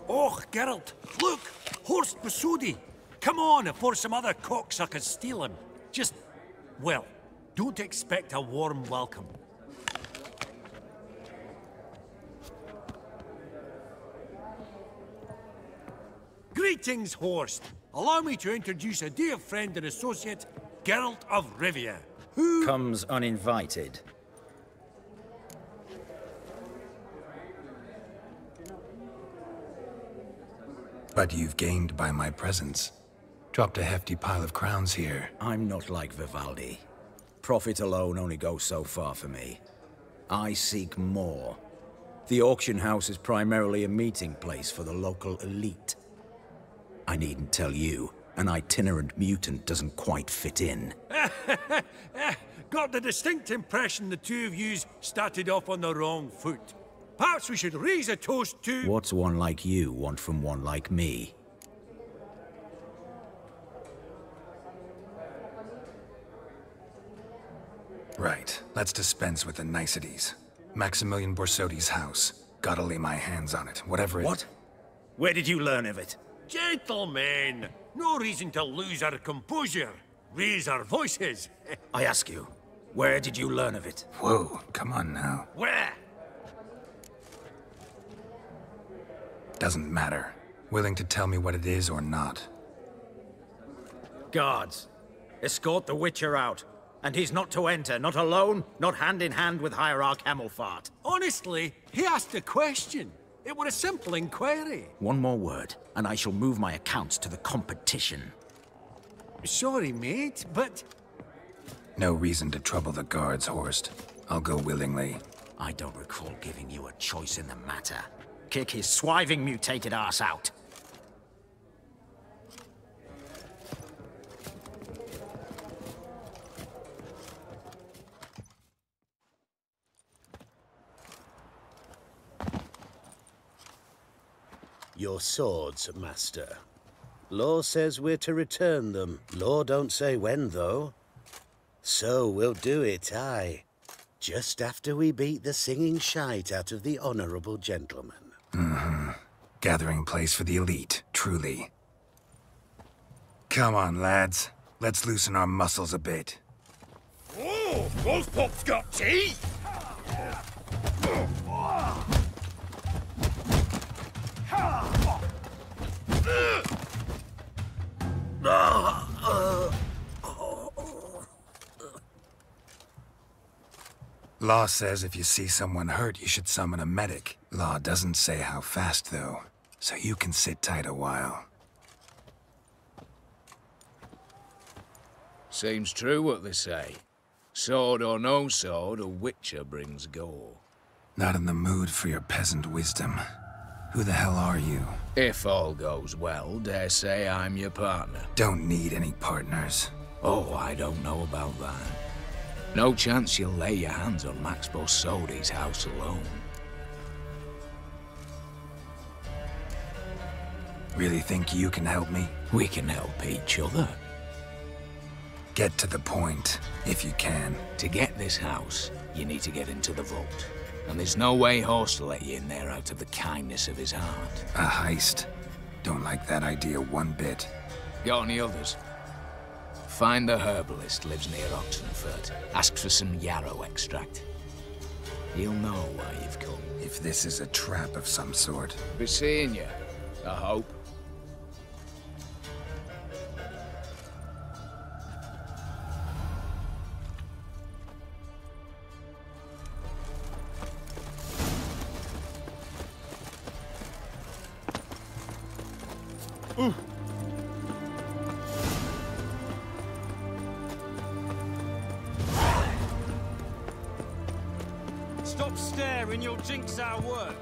Oh, Geralt, look! Horst Masudi! Come on, before some other cocksuckers steal him. Just, well, don't expect a warm welcome. Greetings, Horst. Allow me to introduce a dear friend and associate, Geralt of Rivia, who comes uninvited. But you've gained by my presence. Dropped a hefty pile of crowns here. I'm not like Vivaldi. Profit alone only goes so far for me. I seek more. The auction house is primarily a meeting place for the local elite. I needn't tell you, an itinerant mutant doesn't quite fit in. Got the distinct impression the two of yous started off on the wrong foot. Perhaps we should raise a toast to... What's one like you want from one like me? Right. Let's dispense with the niceties. Maximilian Borsodi's house. Gotta lay my hands on it, whatever it... What? Where did you learn of it? Gentlemen, no reason to lose our composure. Raise our voices. I ask you, where did you learn of it? Whoa, come on now. Where? Doesn't matter. Willing to tell me what it is or not. Guards, escort the Witcher out. And he's not to enter, not alone, not hand in hand with Hierarch Hamilfart. Honestly, he asked a question. It were a simple inquiry. One more word, and I shall move my accounts to the competition. Sorry, mate, but... No reason to trouble the guards, Horst. I'll go willingly. I don't recall giving you a choice in the matter. Kick his swiving mutated ass out. Your swords, master. Law says we're to return them. Law don't say when, though. So we'll do it, aye. Just after we beat the singing shite out of the honourable gentleman. Mm-hmm. Gathering place for the elite, truly. Come on, lads. Let's loosen our muscles a bit. Oh, both pups got teeth! Law says if you see someone hurt, you should summon a medic. Law doesn't say how fast, though, so you can sit tight a while. Seems true what they say. Sword or no sword, a witcher brings gore. Not in the mood for your peasant wisdom. Who the hell are you? If all goes well, dare say I'm your partner. Don't need any partners. Oh, I don't know about that. No chance you'll lay your hands on Max Borsodi's house alone. Really think you can help me? We can help each other. Get to the point, if you can. To get this house, you need to get into the vault. And there's no way Horst will let you in there out of the kindness of his heart. A heist? Don't like that idea one bit. Got any others? Find the herbalist, lives near Oxenfurt. Ask for some yarrow extract. He'll know why you've come. If this is a trap of some sort. Be seeing you, I hope. Stop staring, you'll jinx our work.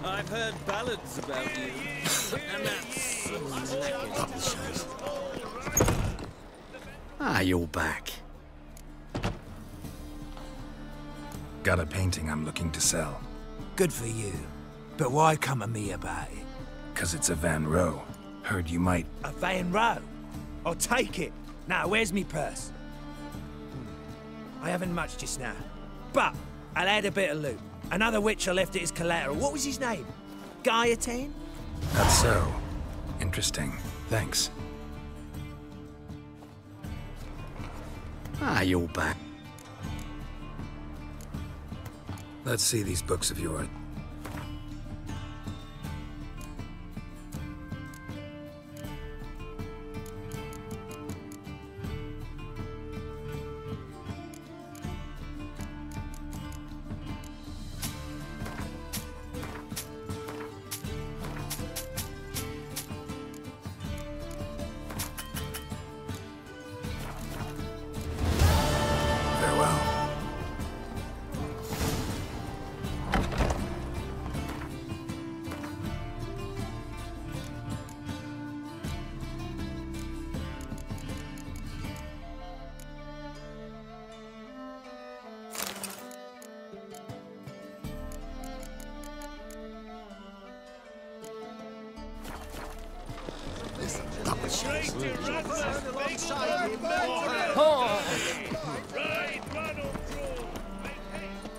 I've heard ballads about you, and that's Ah, you're back. Got a painting I'm looking to sell. Good for you. But why come to me about it? 'Cause it's a Van Row. Heard you might... A Van Row? I'll take it. Now, where's me purse? I haven't much just now. But I'll add a bit of loot. Another witcher left it as collateral. What was his name? Gaiatane? That's so. Interesting. Thanks. Ah, you're back. Let's see these books of yours.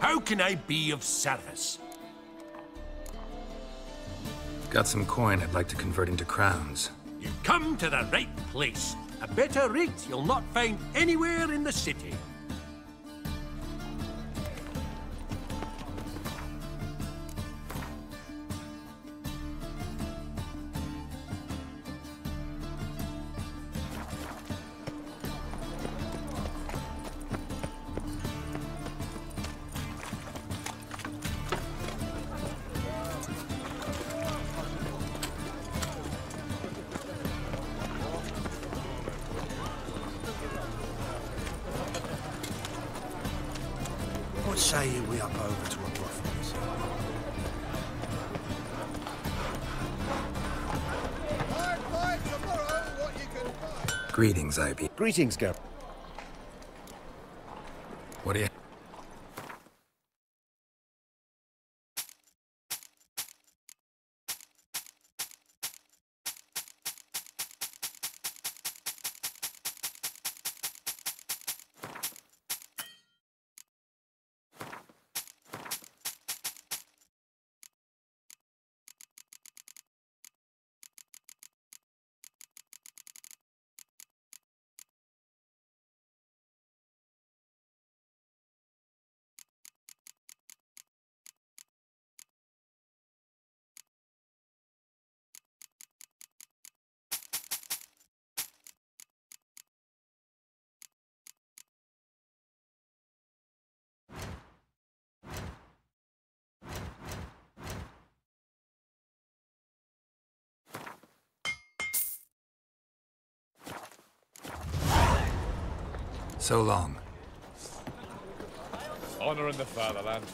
How can I be of service? Got some coin I'd like to convert into crowns. You've come to the right place. A better rate you'll not find anywhere in the city. say we up over to a prophet. Greetings, IB. Greetings, Gab. What do you... So long. Honor in the fatherland.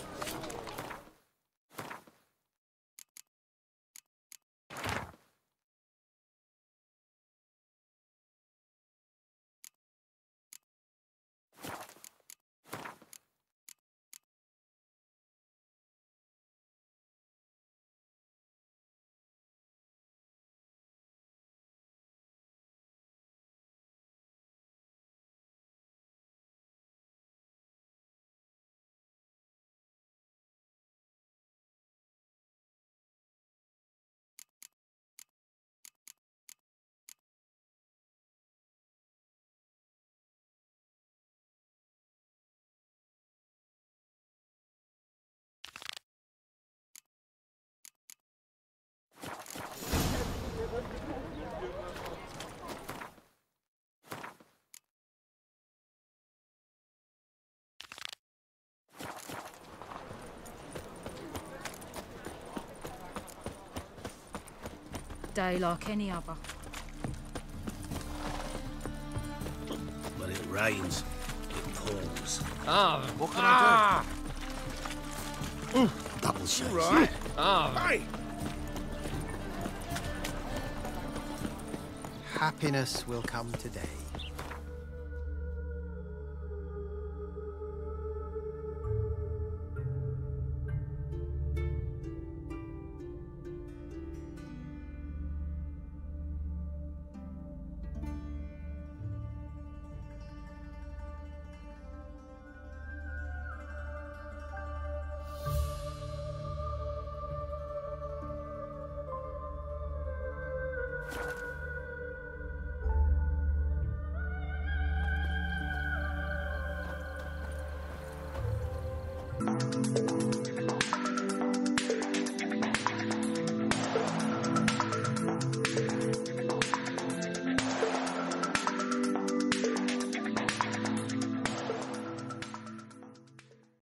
Day like any other. When it rains, it pours. What can I do? Double shades. Right. Hey! Happiness will come today.